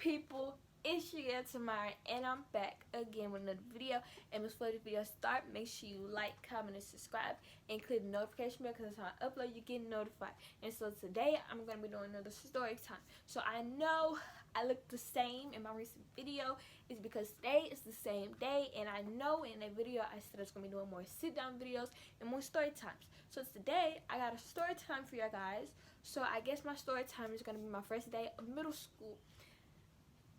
people, it's your girl Tamara, and I'm back again with another video. And before the video start, make sure you like, comment, and subscribe, and click the notification bell, because when I upload you get notified. And so today I'm gonna be doing another story time. So I know I look the same in my recent video. It's because today is the same day, and I know in that video I said I was gonna be doing more sit down videos and more story times. So today I got a story time for you guys. So I guess my story time is gonna be my first day of middle school.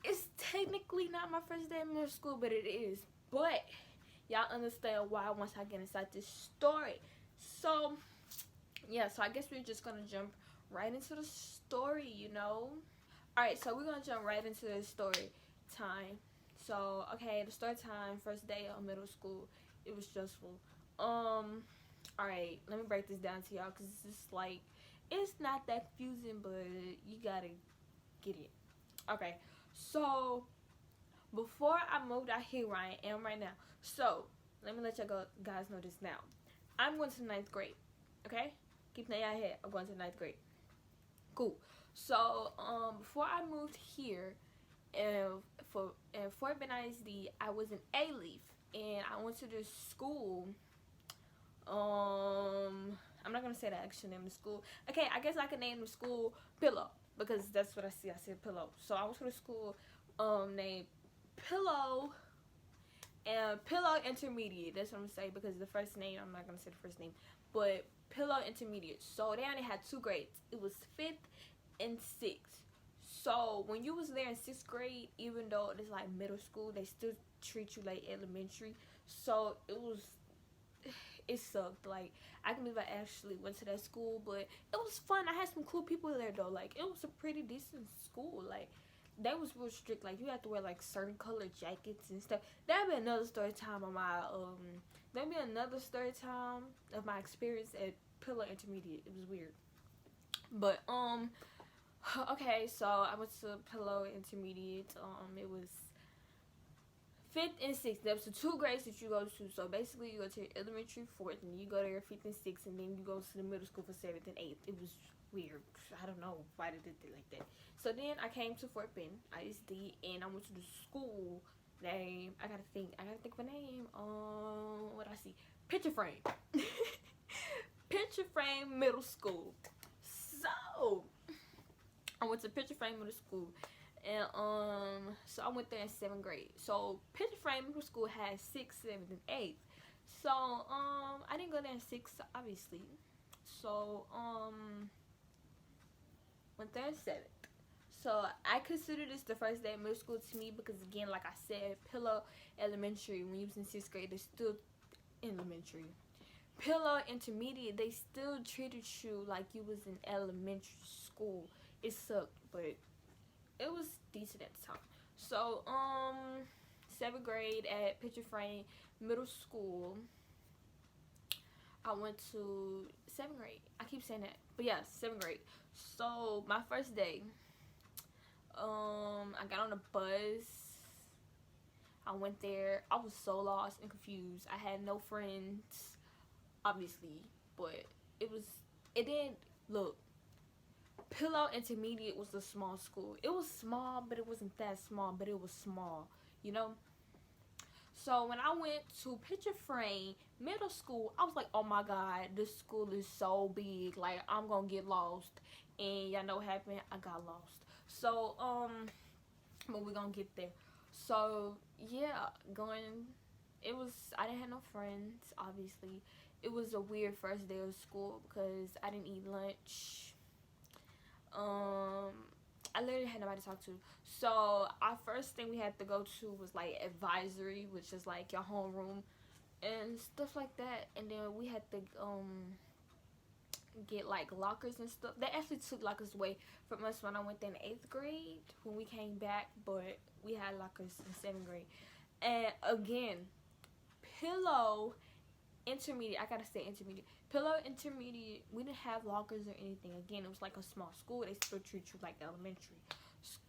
It's technically not my first day in middle school, but it is. But y'all understand why once I get inside this story. So yeah, so I guess we're just gonna jump right into the story, you know. Alright, so we're gonna jump right into the story time. So okay, the story time, first day of middle school. It was stressful. Alright, let me break this down to y'all, because it's just like, it's not that confusing, but you gotta get it. Okay, so before I moved out here where I am right now, so let me let y'all guys know this now. I'm going to the 9th grade. Okay, keep that in your head. I'm going to the 9th grade. Cool. So before I moved here, for Fort Bend ISD, I was in A Leaf, and I went to this school. I'm not gonna say the actual name of the school. Okay, I guess I could name the school Pillow, because that's what I see. I said Pillow. So I went to a school named Pillow, and Pillow Intermediate. That's what I'm gonna say, because the first name, I'm not gonna say the first name, but Pillow Intermediate. So they only had 2 grades. It was 5th and 6th. So when you was there in 6th grade, even though it's like middle school, they still treat you like elementary. So it sucked. Like, I can believe I actually went to that school, but it was fun. I had some cool people there though. Like, it was a pretty decent school. Like, they was real strict. Like, you had to wear like certain colored jackets and stuff. That'd be another story time of my that'd be another story time of my experience at Pillow Intermediate. It was weird. But okay, so I went to Pillow Intermediate. It was 5th and 6th. There's the 2 grades that you go to. So basically, you go to your elementary 4th, and you go there 5th and 6th, and then you go to the middle school for 7th and 8th. It was weird. I don't know why they did it like that. So then I came to Fort Bend ISD, and I went to the school name. I gotta think of a name. What I see? Picture Frame. Picture Frame Middle School. So I went to Picture Frame Middle School. And so I went there in 7th grade. So Picture Frame Middle School had 6th, 7th, and 8th. So I didn't go there in 6th, obviously. So went there in 7th. So I consider this the first day of middle school to me, because again, like I said, Pillow Elementary, when you was in 6th grade, they're still elementary. Pillow Intermediate, they still treated you like you was in elementary school. It sucked, but it was decent at the time. So 7th grade at Picture Frame Middle School, I went to 7th grade. I keep saying that, but yeah, 7th grade. So my first day, I got on a bus. I went there. I was so lost and confused. I had no friends, obviously, but it didn't look. Pillow Intermediate was a small school. It was small, but it wasn't that small, but it was small, you know. So when I went to Picture Frame Middle School, I was like, oh my god, this school is so big, like I'm gonna get lost. And y'all know what happened? I got lost. So but we're gonna get there. So yeah, I didn't have no friends, obviously. It was a weird first day of school because I didn't eat lunch. I literally had nobody to talk to. So our first thing we had to go to was like advisory, which is like your homeroom and stuff like that. And then we had to get like lockers and stuff. They actually took lockers away from us when I went there in 8th grade when we came back, but we had lockers in 7th grade. And again, Pillow Intermediate, I gotta say Intermediate. Pillow Intermediate, we didn't have lockers or anything. Again, it was like a small school. They still treat you like elementary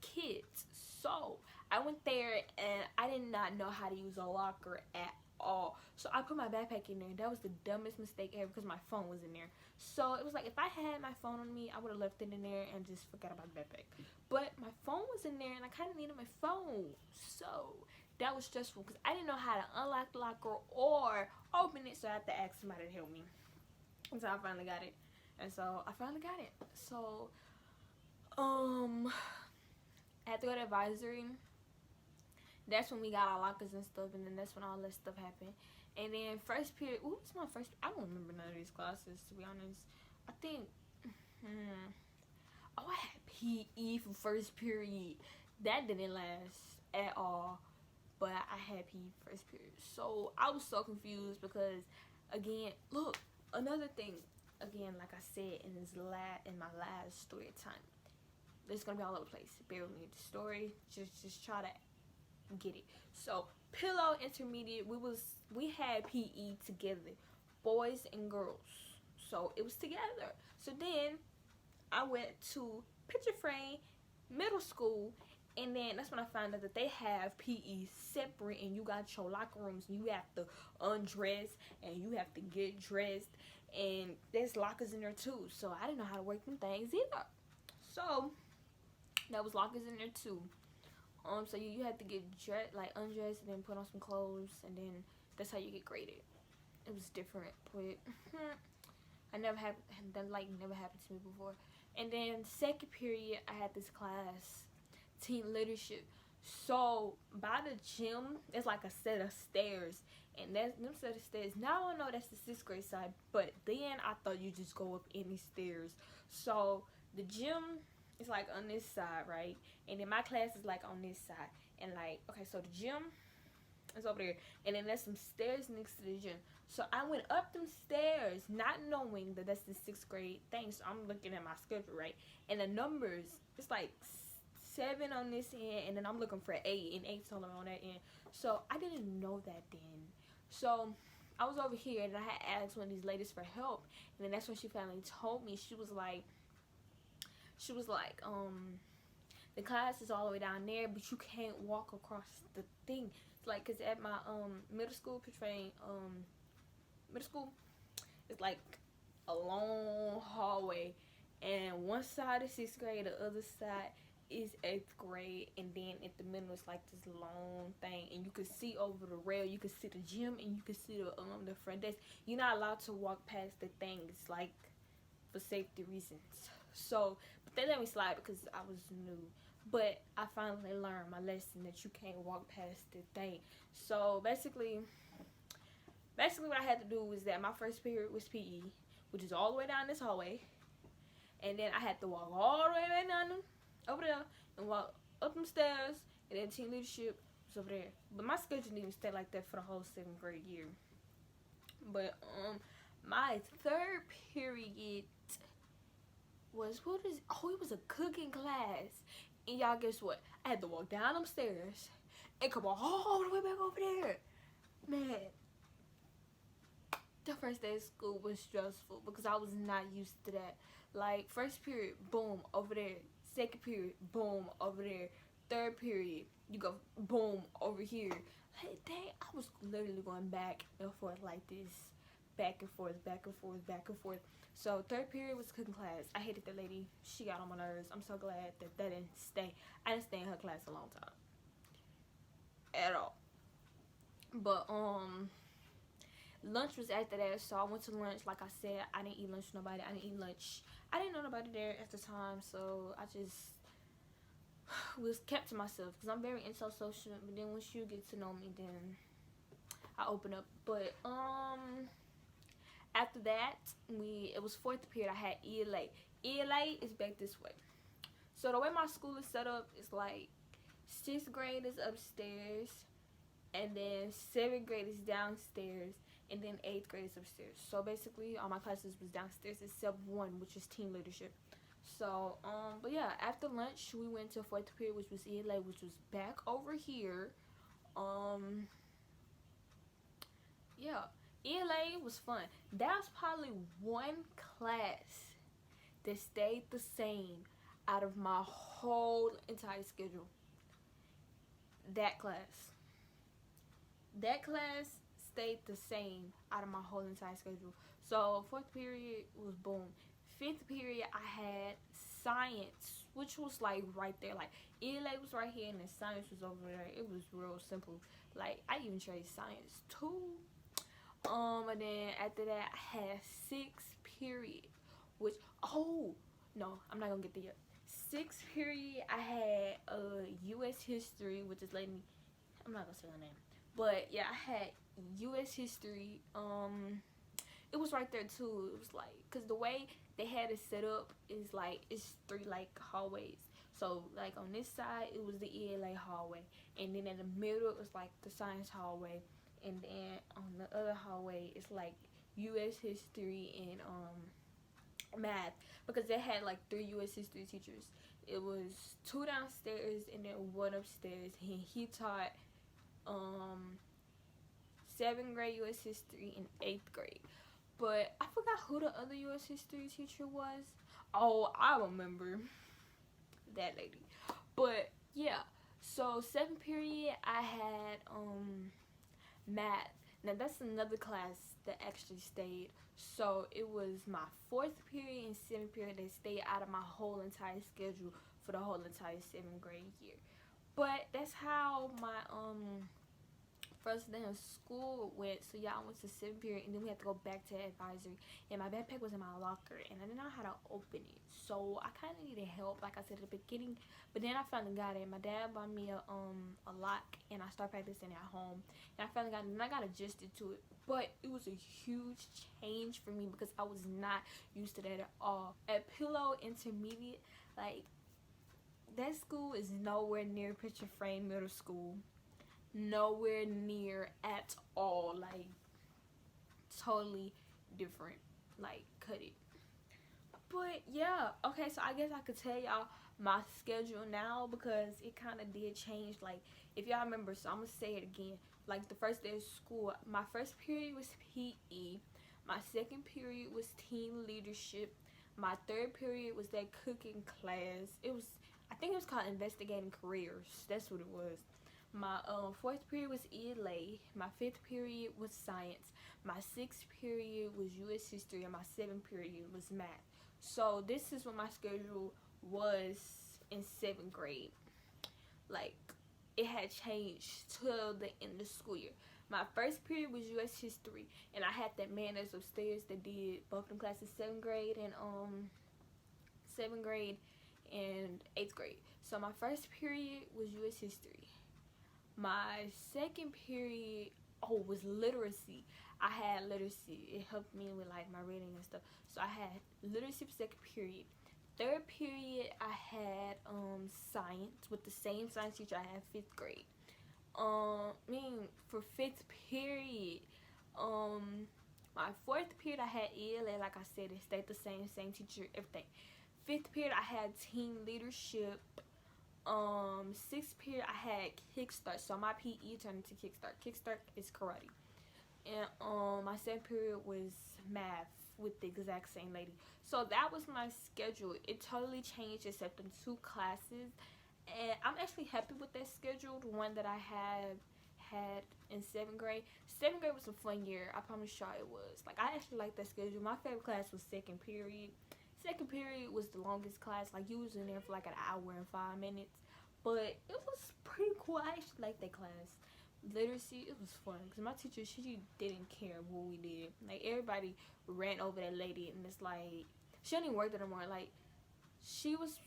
kids. So I went there and I did not know how to use a locker at all. So I put my backpack in there. That was the dumbest mistake ever because my phone was in there. So it was like if I had my phone on me, I would have left it in there and just forgot about the backpack. But my phone was in there and I kind of needed my phone. So that was stressful because I didn't know how to unlock the locker or open it. So I had to ask somebody to help me. And so I finally got it. And so I finally got it. So I had to go to advisory. That's when we got our lockers and stuff, and then that's when all that stuff happened. And then first period, ooh, it's my first, I don't remember none of these classes, to be honest. I think, oh, I had PE for first period. That didn't last at all, but I had PE first period. So I was so confused because, again, look, another thing, again, like I said in my last story time, it's gonna be all over the place. Bear with me. The story, just try to get it. So Pillow intermediate, we had PE together, boys and girls. So it was together. So then I went to Picture Frame Middle School, and then that's when I found out that they have PE separate, and you got your locker rooms, and you have to undress, and you have to get dressed, and there's lockers in there too. So I didn't know how to work them things either. So that was lockers in there too. So you had to get undressed and then put on some clothes, and then that's how you get graded. It was different, but never happened to me before. And then second period, I had this class, teen leadership. So by the gym, it's like a set of stairs, and them set of stairs. Now I know that's the 6th grade side, but then I thought you just go up any stairs. So the gym is like on this side, right? And then my class is like on this side. And like, okay, so the gym is over there. And then there's some stairs next to the gym. So I went up them stairs, not knowing that that's the 6th grade thing. So I'm looking at my schedule, right? And the numbers, it's like 7 on this end, and then I'm looking for 8, and 8's only on that end. So I didn't know that then. So I was over here, and I had asked one of these ladies for help. And then that's when she finally told me. She was like, the class is all the way down there, but you can't walk across the thing. It's like, cause at my middle school, portraying middle school, it's like a long hallway, and one side is 6th grade, the other side is 8th grade, and then at the middle it's like this long thing, and you can see over the rail, you can see the gym, and you can see the front desk. You're not allowed to walk past the thing. It's like for safety reasons. So, but they let me slide because I was new. But I finally learned my lesson that you can't walk past the thing. So basically what I had to do was that my first period was PE, which is all the way down this hallway, and then I had to walk all the way back down over there and walk up them stairs, and then teen leadership was over there. But my schedule didn't even stay like that for the whole 7th grade year. But my third period was, it was a cooking class. And y'all, guess what? I had to walk down them stairs and come all the way back over there. Man, the first day of school was stressful because I was not used to that. Like, first period, boom, over there. Second period, boom, over there. Third period, you go, boom, over here. Like, dang, I was literally going back and forth like this. Back and forth, back and forth, back and forth. So third period was cooking class. I hated that lady. She got on my nerves. I'm so glad that didn't stay. I didn't stay in her class a long time. At all. But lunch was after that, so I went to lunch. Like I said, I didn't eat lunch with nobody. I didn't know nobody there at the time, so I just was kept to myself because I'm very antisocial. But then once you get to know me, then I open up. But after that, it was 4th period. I had ELA. ELA is back this way. So the way my school is set up is like 6th grade is upstairs, and then 7th grade is downstairs, and then 8th grade is upstairs. So basically, all my classes was downstairs except one, which is teen leadership. So but yeah, after lunch we went to 4th period, which was ELA, which was back over here. Yeah. ELA was fun. That was probably one class that stayed the same out of my whole entire schedule. That class stayed the same out of my whole entire schedule. So 4th period was boom. 5th period I had science, which was like right there. Like ELA was right here and then science was over there. It was real simple. Like I even tried science too. And then after that I had 6th period, which no, I'm not gonna get there yet. 6th period I had US history, which is lady, I'm not gonna say her name, but yeah, I had US history. It was right there too. It was like, cause the way they had it set up is like it's 3 like hallways. So like on this side it was the ELA hallway, and then in the middle it was like the science hallway, and then on the other hallway it's like US history and math, because they had like 3 US history teachers. It was 2 downstairs and then 1 upstairs, and he taught 7th grade US history and 8th grade. But I forgot who the other US history teacher was. Oh, I remember that lady. But yeah, so 7th period I had math. Now that's another class that actually stayed. So it was my 4th period and 7th period that stayed out of my whole entire schedule for the whole entire 7th grade year. But that's how my first day of school went. So yeah, I went to 7th period, and then we had to go back to advisory, and my backpack was in my locker and I didn't know how to open it, so I kind of needed help, like I said at the beginning. But then I finally got it. My dad bought me a lock, and I started practicing at home, and I finally got it, and I got adjusted to it. But it was a huge change for me because I was not used to that at all. At Pillow Intermediate, like, that school is nowhere near Picture Frame Middle School. Nowhere near at all. Like, totally different. Like, cut it. But yeah, okay, so I guess I could tell y'all my schedule now, because it kind of did change. Like, if y'all remember, so I'm gonna say it again. Like, the first day of school, my first period was PE, my 2nd period was team leadership, my 3rd period was that cooking class. I think it was called investigating careers. That's what it was. My 4th period was ELA, my 5th period was science, my 6th period was US history, and my 7th period was math. So this is what my schedule was in 7th grade. Like, it had changed till the end of the school year. My first period was US history, and I had that man that's upstairs that did both them classes, 7th grade and 8th grade. So my first period was US history. My 2nd period was literacy. I had literacy. It helped me with like my reading and stuff. So I had literacy for 2nd period. 3rd period I had science with the same science teacher I had 5th grade. For 5th period, my 4th period I had ELA, like I said, it stayed the same teacher, everything. 5th period I had team leadership. 6th period I had Kickstart, so my PE turned into Kickstart. Kickstart is karate. And my 7th period was math with the exact same lady. So that was my schedule. It totally changed except in 2 classes, and I'm actually happy with that schedule, the one that I had in 7th grade. 7th grade was a fun year, I promise y'all it was. Like, I actually liked that schedule. My favorite class was 2nd period. 2nd period was the longest class. Like, you was in there for like an hour and 5 minutes, but it was pretty cool. I actually liked that class. Literacy, it was fun because my teacher, she didn't care what we did. Like, everybody ran over that lady, and it's like, she didn't even work there anymore. Like, she was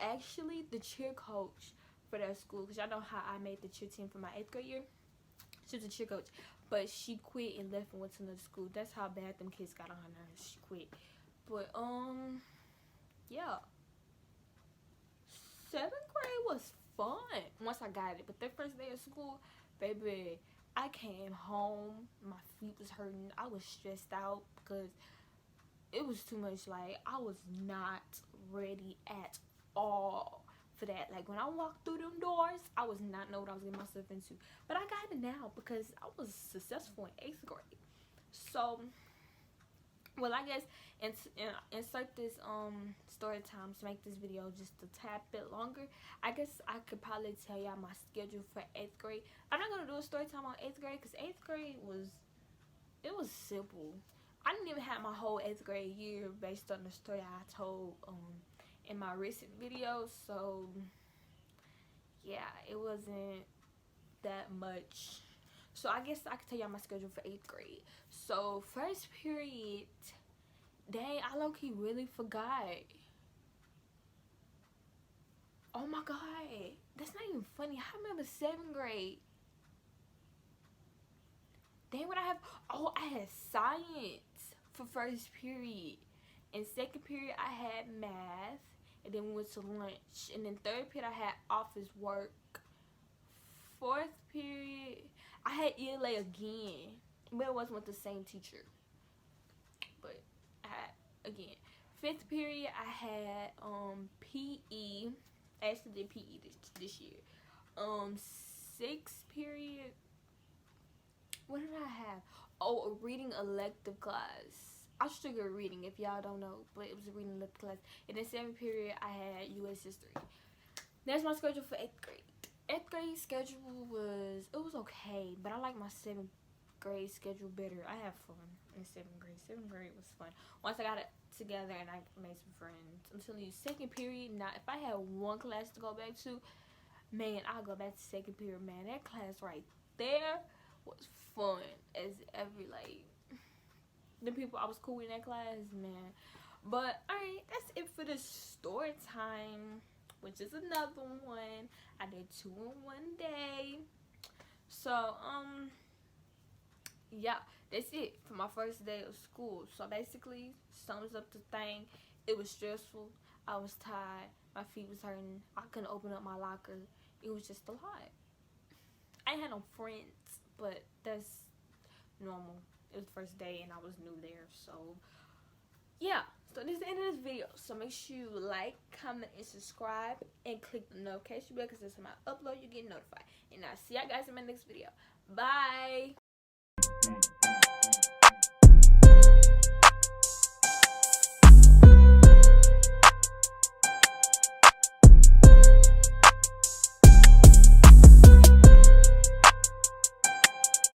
actually the cheer coach for that school, because y'all know how I made the cheer team for my 8th grade year. She was a cheer coach, but she quit and left and went to another school. That's how bad them kids got on her nerves. She quit. But yeah, 7th grade was fun once I got it. But that first day of school, baby, I came home, my feet was hurting, I was stressed out because it was too much. Like, I was not ready at all for that. Like, when I walked through them doors, I was not know what I was getting myself into. But I got it now because I was successful in 8th grade. So Well, I guess insert this story time to make this video just a tad bit longer. I guess I could probably tell y'all my schedule for 8th grade. I'm not gonna do a story time on 8th grade because 8th grade was simple. I didn't even have my whole 8th grade year based on the story I told in my recent videos. So yeah, it wasn't that much. So I guess I could tell y'all my schedule for 8th grade. So first period, dang, I low-key really forgot. Oh my god, that's not even funny. I remember 7th grade. Dang, what I have? Oh, I had science for first period. In 2nd period, I had math. And then we went to lunch. And then 3rd period, I had office work. 4th period, I had ELA again. But it wasn't with the same teacher. But I had, again. 5th period, I had PE. I actually did PE this year. 6th period, what did I have? Oh, a reading elective class. I should go reading if y'all don't know, but it was a reading elective class. In the 7th period, I had U.S. history. That's my schedule for 8th grade. 8th grade schedule was okay, but I like my 7th grade schedule better. I had fun in 7th grade. 7th grade was fun. Once I got it together and I made some friends. I'm telling you, 2nd period. Now, if I had one class to go back to, man, I'll go back to 2nd period. Man, that class right there was fun as ever. Like, the people I was cool in that class, man. But alright, that's it for the story time, which is another one. I did 2 in one day. So yeah, that's it for my first day of school. So basically, sums up the thing. It was stressful. I was tired. My feet was hurting. I couldn't open up my locker. It was just a lot. I ain't had no friends, but that's normal. It was the first day and I was new there. So yeah, so this is the end of this video. So make sure you like, comment, and subscribe, and click the notification bell, because this time I upload, you get notified. And I'll see y'all guys in my next video. Bye.